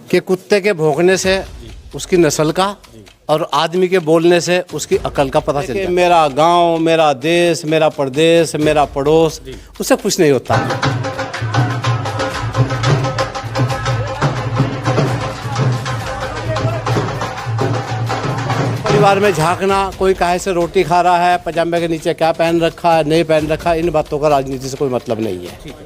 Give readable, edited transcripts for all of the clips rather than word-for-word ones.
कि कुत्ते के भौंकने से उसकी नस्ल का और आदमी के बोलने से उसकी अकल का पता चलता है। मेरा गांव, मेरा देश, मेरा प्रदेश, मेरा पड़ोस, उससे कुछ नहीं होता। परिवार में झांकना, कोई काहे से रोटी खा रहा है, पजामे के नीचे क्या पहन रखा है, नहीं पहन रखा है, इन बातों का राजनीति से कोई मतलब नहीं है।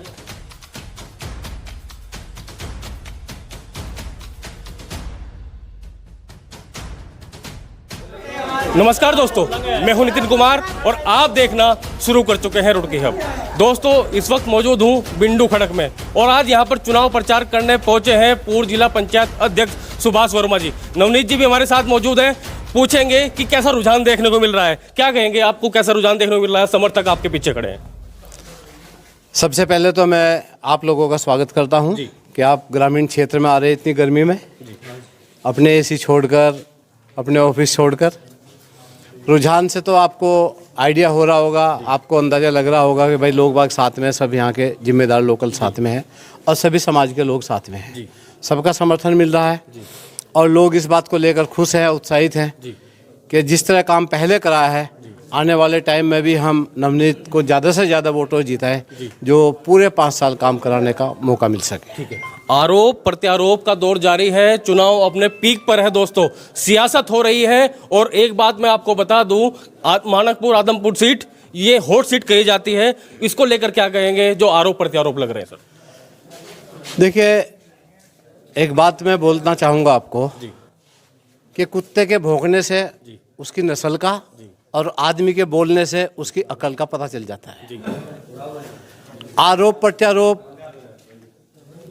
नमस्कार दोस्तों, मैं हूं नितिन कुमार और आप देखना शुरू कर चुके हैं रुड़की हब। दोस्तों, इस वक्त मौजूद हूं बिंडू खड़क में और आज यहां पर चुनाव प्रचार करने पहुंचे हैं पूर्व जिला पंचायत अध्यक्ष सुभाष वर्मा जी। नवनीत जी भी हमारे साथ मौजूद हैं। पूछेंगे कि कैसा रुझान देखने को मिल रहा है, क्या कहेंगे, आपको कैसा रुझान देखने को मिल रहा है? समर्थक आपके पीछे खड़े हैं। सबसे पहले तो मैं आप लोगों का स्वागत करता हूं कि आप ग्रामीण क्षेत्र में आ रहे इतनी गर्मी में, अपने एसी छोड़कर, अपने ऑफिस छोड़कर। रुझान से तो आपको आइडिया हो रहा होगा, आपको अंदाज़ा लग रहा होगा कि भाई लोग बाग साथ में हैं, सब यहाँ के जिम्मेदार लोकल साथ में हैं और सभी समाज के लोग साथ में हैं। सबका समर्थन मिल रहा है और लोग इस बात को लेकर खुश हैं, उत्साहित हैं कि जिस तरह काम पहले करा है, आने वाले टाइम में भी हम नवनीत को ज़्यादा से ज़्यादा वोटों जिताएं, जो पूरे 5 साल काम कराने का मौका मिल सके। ठीक है। आरोप प्रत्यारोप का दौर जारी है, चुनाव अपने पीक पर है दोस्तों, सियासत हो रही है। और एक बात मैं आपको बता दूं, मानकपुर आदमपुर सीट ये हॉट सीट कही जाती है, इसको लेकर क्या कहेंगे जो आरोप प्रत्यारोप लग रहे हैं? सर देखिए, एक बात मैं बोलना चाहूँगा आपको कि कुत्ते के भौंकने से उसकी नस्ल का और आदमी के बोलने से उसकी अकल का पता चल जाता है। आरोप प्रत्यारोप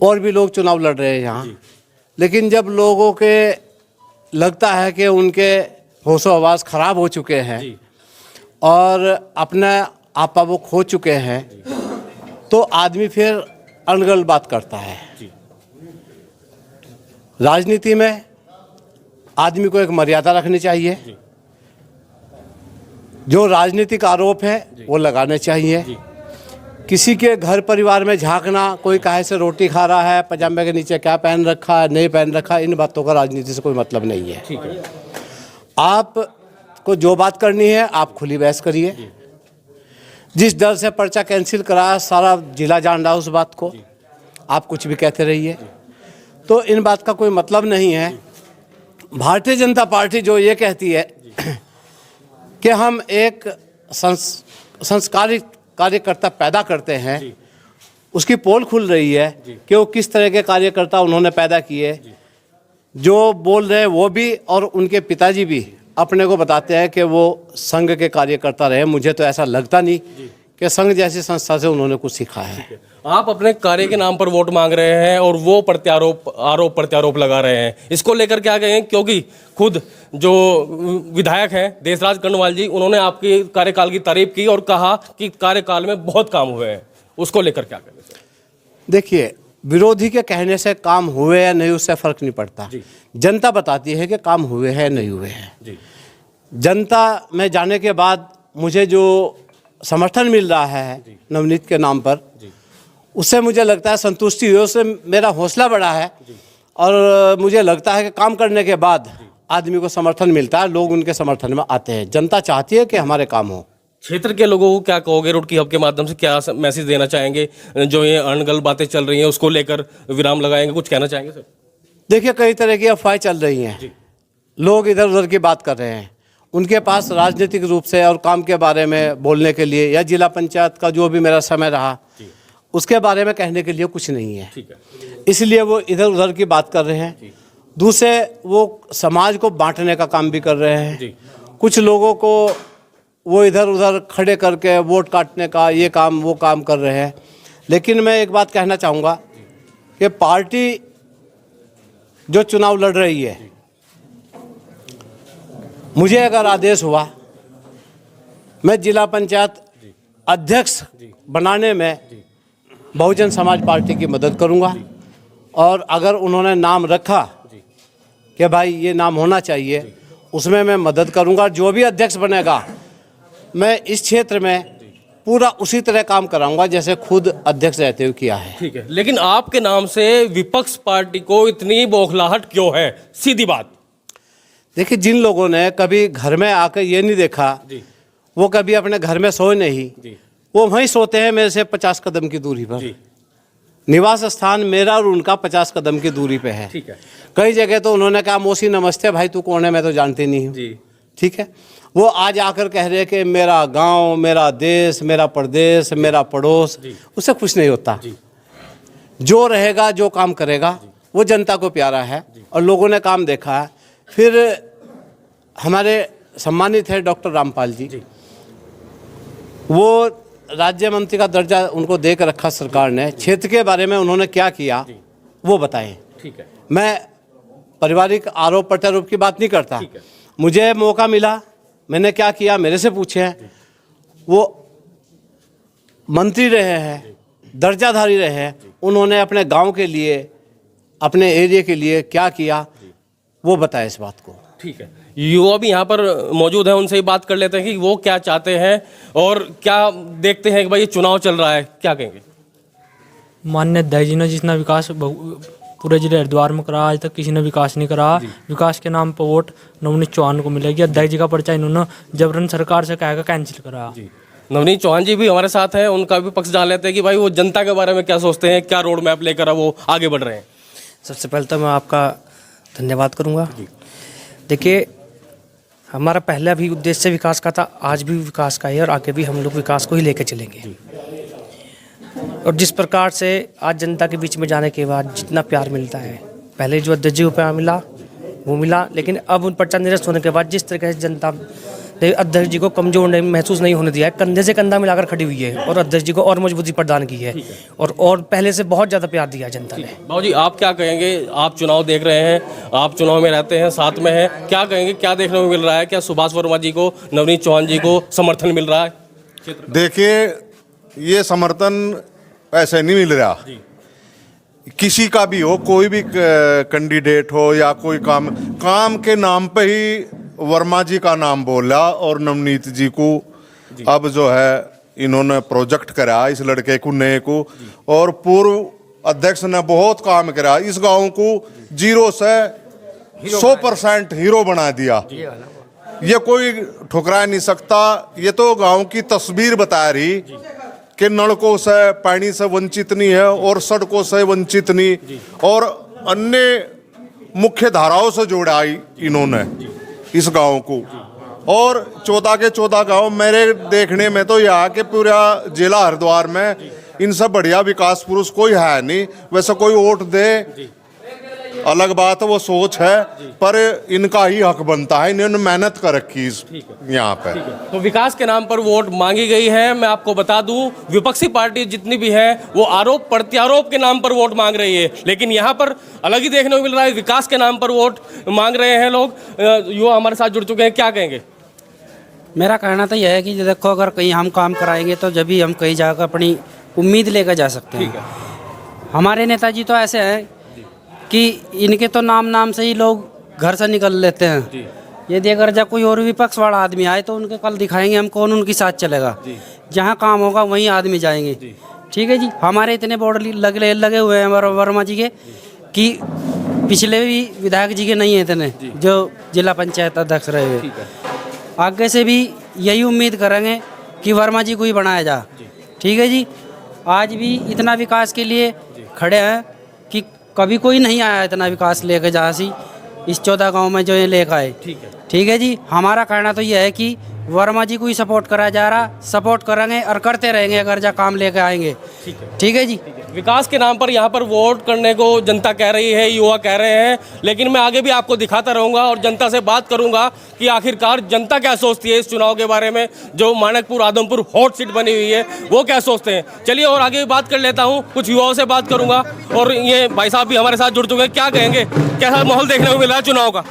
और भी लोग चुनाव लड़ रहे हैं यहाँ, लेकिन जब लोगों के लगता है कि उनके होशो हवास खराब हो चुके हैं और अपना आपा वो खो चुके हैं, तो आदमी फिर अनगढ़ बात करता है। राजनीति में आदमी को एक मर्यादा रखनी चाहिए। जो राजनीतिक आरोप है वो लगाने चाहिए। किसी के घर परिवार में झांकना, कोई काहे से रोटी खा रहा है, पजामे के नीचे क्या पहन रखा है, नहीं पहन रखा है, इन बातों का राजनीति से कोई मतलब नहीं है। आपको जो बात करनी है आप खुली बहस करिए। जिस डर से पर्चा कैंसिल कराया, सारा जिला जान रहा उस बात को, आप कुछ भी कहते रहिए, तो इन बात का कोई मतलब नहीं है। भारतीय जनता पार्टी जो ये कहती है कि हम एक संस्कारित कार्यकर्ता पैदा करते हैं, उसकी पोल खुल रही है कि वो किस तरह के कार्यकर्ता उन्होंने पैदा किए। जो बोल रहे हैं वो भी और उनके पिताजी भी अपने को बताते हैं कि वो संघ के कार्यकर्ता रहे। मुझे तो ऐसा लगता नहीं कि संघ जैसी संस्था से उन्होंने कुछ सीखा है। आप अपने कार्य के नाम पर वोट मांग रहे हैं और वो आरोप प्रत्यारोप लगा रहे हैं, इसको लेकर क्या कहें? क्योंकि खुद जो विधायक हैं देशराज कर्णवाल जी, उन्होंने आपके कार्यकाल की तारीफ की और कहा कि कार्यकाल में बहुत काम हुए हैं, उसको लेकर क्या कहें? देखिए, विरोधी के कहने से काम हुए या नहीं उससे फर्क नहीं पड़ता। जनता बताती है कि काम हुए हैं नहीं हुए हैं। जनता में जाने के बाद मुझे जो समर्थन मिल रहा है नवनीत के नाम पर, उससे मुझे लगता है संतुष्टि हुई, उससे मेरा हौसला बढ़ा है और मुझे लगता है कि काम करने के बाद आदमी को समर्थन मिलता है, लोग उनके समर्थन में आते हैं। जनता चाहती है कि हमारे काम हो। क्षेत्र के लोगों को क्या कहोगे? रुड़की हब के माध्यम से क्या मैसेज देना चाहेंगे? जो ये अनगढ़ बातें चल रही हैं उसको लेकर विराम लगाएंगे, कुछ कहना चाहेंगे सर? देखिए, कई तरह की अफवाहें चल रही हैं, लोग इधर उधर की बात कर रहे हैं। उनके पास राजनीतिक रूप से और काम के बारे में बोलने के लिए या जिला पंचायत का जो भी मेरा समय रहा उसके बारे में कहने के लिए कुछ नहीं है। इसलिए वो इधर उधर की बात कर रहे हैं। दूसरे, वो समाज को बांटने का काम भी कर रहे हैं। कुछ लोगों को वो इधर उधर खड़े करके वोट काटने का ये काम वो काम कर रहे हैं। लेकिन मैं एक बात कहना चाहूँगा कि पार्टी जो चुनाव लड़ रही है, मुझे अगर आदेश हुआ, मैं जिला पंचायत अध्यक्ष बनाने में बहुजन समाज पार्टी की मदद करूंगा। और अगर उन्होंने नाम रखा कि भाई ये नाम होना चाहिए, उसमें मैं मदद करूंगा। जो भी अध्यक्ष बनेगा, मैं इस क्षेत्र में पूरा उसी तरह काम कराऊंगा जैसे खुद अध्यक्ष रहते हुए किया है। ठीक है, लेकिन आपके नाम से विपक्ष पार्टी को इतनी बौखलाहट क्यों है? सीधी बात। देखिए, जिन लोगों ने कभी घर में आकर ये नहीं देखा, वो कभी अपने घर में सोए नहीं, वो वहीं सोते हैं मेरे से 50 कदम की दूरी पर। निवास स्थान मेरा और उनका 50 कदम की दूरी पे है। ठीक है। कई जगह तो उन्होंने कहा, मौसी नमस्ते, भाई तू कौन है, मैं तो जानती नहीं हूँ। ठीक है, वो आज आकर कह रहे हैं कि मेरा गांव, मेरा देश, मेरा प्रदेश, मेरा पड़ोस, उससे कुछ नहीं होता। जो रहेगा, जो काम करेगा, वो जनता को प्यारा है और लोगों ने काम देखा है। फिर हमारे सम्मानित है डॉक्टर रामपाल जी, वो राज्य मंत्री का दर्जा उनको देकर रखा सरकार ने। क्षेत्र के बारे में उन्होंने क्या किया वो बताएं। ठीक है। मैं पारिवारिक आरोप प्रत्यारोप की बात नहीं करता। मुझे मौका मिला, मैंने क्या किया, मेरे से पूछे हैं। वो मंत्री रहे हैं, दर्जाधारी रहे हैं, उन्होंने अपने गांव के लिए, अपने एरिया के लिए क्या किया वो बताया इस बात को। ठीक है, युवा भी यहाँ पर मौजूद है, उनसे ही बात कर लेते हैं कि वो क्या चाहते हैं और क्या देखते हैं कि भाई ये चुनाव चल रहा है, क्या कहेंगे? माननीय अध्यक्ष जी ने जितना विकास पूरे जिले हरिद्वार में करा, आज तक किसी ने विकास नहीं करा। विकास के नाम पर वोट नवनीत चौहान को मिलेगी। अध्यक्ष जी का पर्चा इन्होंने जबरन सरकार से कहेगा कैंसिल करा। नवनीत चौहान जी भी हमारे साथ हैं, उनका भी पक्ष जान लेते हैं कि भाई वो जनता के बारे में क्या सोचते हैं, क्या रोड मैप लेकर वो आगे बढ़ रहे हैं। सबसे पहले तो मैं आपका धन्यवाद करूंगा। देखिए, हमारा पहला भी उद्देश्य विकास का था, आज भी विकास का है और आगे भी हम लोग विकास को ही लेकर चलेंगे। और जिस प्रकार से आज जनता के बीच में जाने के बाद जितना प्यार मिलता है, पहले जो अध्यक्ष जी को प्यार मिला वो मिला, लेकिन अब उन पर्चा निरस्त होने के बाद जिस तरीके से जनता ने अध्यक्ष जी को कमजोर महसूस नहीं होने दिया है, कंधे से कंधा मिलाकर खड़ी हुई है और अध्यक्ष जी को और मजबूती प्रदान की है और पहले से बहुत ज़्यादा प्यार दिया जनता ने। बाबू जी, आप क्या कहेंगे? आप चुनाव देख रहे हैं, आप चुनाव में रहते हैं, साथ में हैं, क्या कहेंगे, क्या देखने को मिल रहा है? क्या सुभाष वर्मा जी को, नवनीत चौहान जी को समर्थन मिल रहा है? देखिए, ये समर्थन ऐसे नहीं मिल रहा। किसी का भी हो, कोई भी कैंडिडेट हो या कोई काम के नाम पे ही वर्मा जी का नाम बोला और नवनीत जी को अब जो है इन्होंने प्रोजेक्ट करा इस लड़के को, नए को, और पूर्व अध्यक्ष ने बहुत काम करा, इस गांव को 0 से 100% हीरो बना दिया। ये कोई ठुकरा नहीं सकता। ये तो गांव की तस्वीर बता रही कि नलकों से, पानी से वंचित नहीं है और सड़कों से वंचित नहीं, और अन्य मुख्य धाराओं से जोड़ा इन्होंने इस गांव को। और 14 के 14 गांव मेरे देखने में तो यहाँ के पूरा जिला हरिद्वार में इनसे बढ़िया विकास पुरुष कोई है नहीं। वैसे कोई वोट दे अलग बात, वो सोच है, पर इनका ही हक बनता है। इन्होंने मेहनत कर रखी यहाँ पे। तो विकास के नाम पर वोट मांगी गई है। मैं आपको बता दूं, विपक्षी पार्टी जितनी भी है वो आरोप प्रत्यारोप के नाम पर वोट मांग रही है, लेकिन यहाँ पर अलग ही देखने को मिल रहा है। विकास के नाम पर वोट मांग रहे हैं लोग। युवा हमारे साथ जुड़ चुके हैं, क्या कहेंगे? मेरा कहना तो यह है कि देखो, अगर कहीं हम काम कराएंगे तो जब भी हम कहीं जाकर अपनी उम्मीद लेकर जा सकते हैं। हमारे नेताजी तो ऐसे हैं कि इनके तो नाम से ही लोग घर से निकल लेते हैं। यदि अगर जब कोई और विपक्ष वाला आदमी आए तो उनके कल दिखाएंगे हम कौन उनके साथ चलेगा। जहाँ काम होगा वहीं आदमी जाएंगे। ठीक है जी। हमारे इतने बोर्ड लगे हुए हैं वर्मा जी के कि पिछले भी विधायक जी के नहीं है इतने, जो जिला पंचायत अध्यक्ष रहे हुए। आगे से भी यही उम्मीद करेंगे कि वर्मा जी को ही बनाया जा। ठीक है जी। आज भी इतना विकास के लिए खड़े हैं कि कभी कोई नहीं आया इतना विकास लेकर जहाँ से इस 14 गांव में जो ये लेकर आए। ठीक है जी। हमारा कहना तो यह है कि वर्मा जी को ही सपोर्ट कराया जा रहा, सपोर्ट करेंगे और करते रहेंगे अगर जहाँ काम लेकर आएंगे। ठीक है जी। विकास के नाम पर यहाँ पर वोट करने को जनता कह रही है, युवा कह रहे हैं, लेकिन मैं आगे भी आपको दिखाता रहूँगा और जनता से बात करूँगा कि आखिरकार जनता क्या सोचती है इस चुनाव के बारे में। जो मानकपुर आदमपुर हॉट सीट बनी हुई है वो क्या सोचते हैं, चलिए और आगे भी बात कर लेता हूँ। कुछ युवाओं से बात करूँगा और ये भाई साहब भी हमारे साथ जुड़ चुके हैं, क्या कहेंगे, कैसा माहौल देखने को मिल रहा है चुनाव का?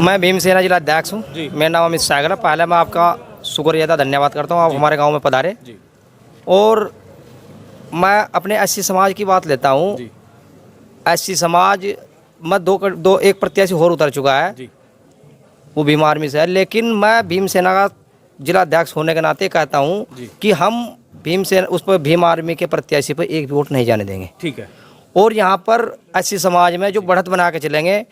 मैं भीमसेना जिला अध्यक्ष हूँ। मेरा नाम अमित सागर है। पहले मैं आपका शुक्रिया अदा धन्यवाद करता हूँ, आप हमारे गांव में पधारे। और मैं अपने एससी समाज की बात लेता हूँ। एससी समाज में एक प्रत्याशी और उतर चुका है, वो भीम आर्मी से है, लेकिन मैं भीमसेना का जिलाध्यक्ष होने के नाते कहता हूँ कि हम भीमसेन उस पर भीम आर्मी के प्रत्याशी पर एक भी वोट नहीं जाने देंगे। ठीक है। और यहाँ पर एससी समाज में जो बढ़त बना के चलेंगे,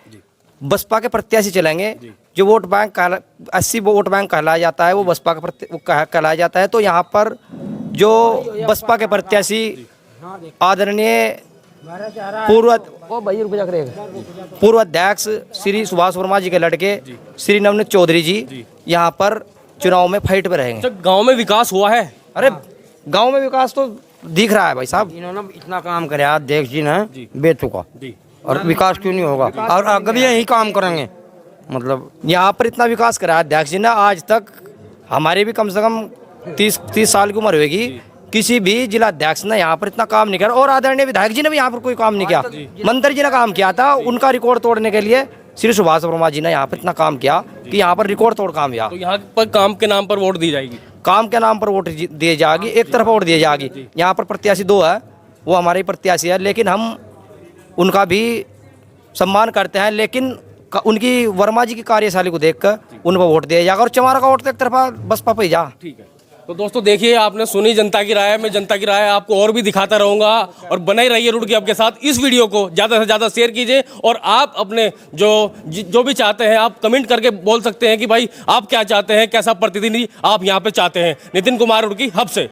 बसपा के प्रत्याशी चलेंगे, जो वोट बैंक 80 वोट बैंक कहलाया जाता है वो बसपा का कहलाया जाता है। तो यहाँ पर जो बसपा के प्रत्याशी आदरणीय पूर्व अध्यक्ष श्री सुभाष वर्मा जी के लड़के श्री नवनीत चौधरी जी यहाँ पर चुनाव में फाइट पे रहेंगे। अच्छा, गांव में विकास हुआ है? अरे गांव में विकास तो दिख रहा है भाई साहब। इन्होंने इतना काम कराया, अध्यक्ष जी ने बेचुका, और विकास क्यों नहीं होगा, और आगे भी यही काम करेंगे। मतलब यहाँ पर इतना विकास कराया अध्यक्ष जी ने, आज तक हमारे भी कम से कम 30 साल की उम्र होगी, किसी भी जिला अध्यक्ष ने यहाँ पर इतना काम नहीं किया। और आदरणीय विधायक जी ने भी यहाँ पर कोई काम नहीं किया। मंत्री जी ने काम किया था, उनका रिकॉर्ड तोड़ने के लिए श्री सुभाष वर्मा जी ने यहाँ पर इतना काम किया कि यहाँ पर रिकॉर्ड तोड़ काम किया। तो यहाँ पर काम के नाम पर वोट दी जाएगी? काम के नाम पर वोट दी जाएगी, एक तरफ वोट दी जाएगी। यहाँ पर प्रत्याशी 2 है, वो हमारे प्रत्याशी है, लेकिन हम उनका भी सम्मान करते हैं, लेकिन उनकी वर्मा जी की कार्यशैली को देखकर उन पर वोट दिया जाएगा। और चमारा का वोट तो एक तरफा बसपा पे ही जा। ठीक है। तो दोस्तों देखिए, आपने सुनी जनता की राय। मैं जनता की राय आपको और भी दिखाता रहूंगा, और बने ही रहिए रुड़की हब के साथ। इस वीडियो को ज़्यादा से ज़्यादा शेयर कीजिए, और आप अपने जो भी चाहते हैं आप कमेंट करके बोल सकते हैं कि भाई आप क्या चाहते हैं, कैसा प्रतिनिधि आप यहाँ पे चाहते हैं। नितिन कुमार रुड़की हब से।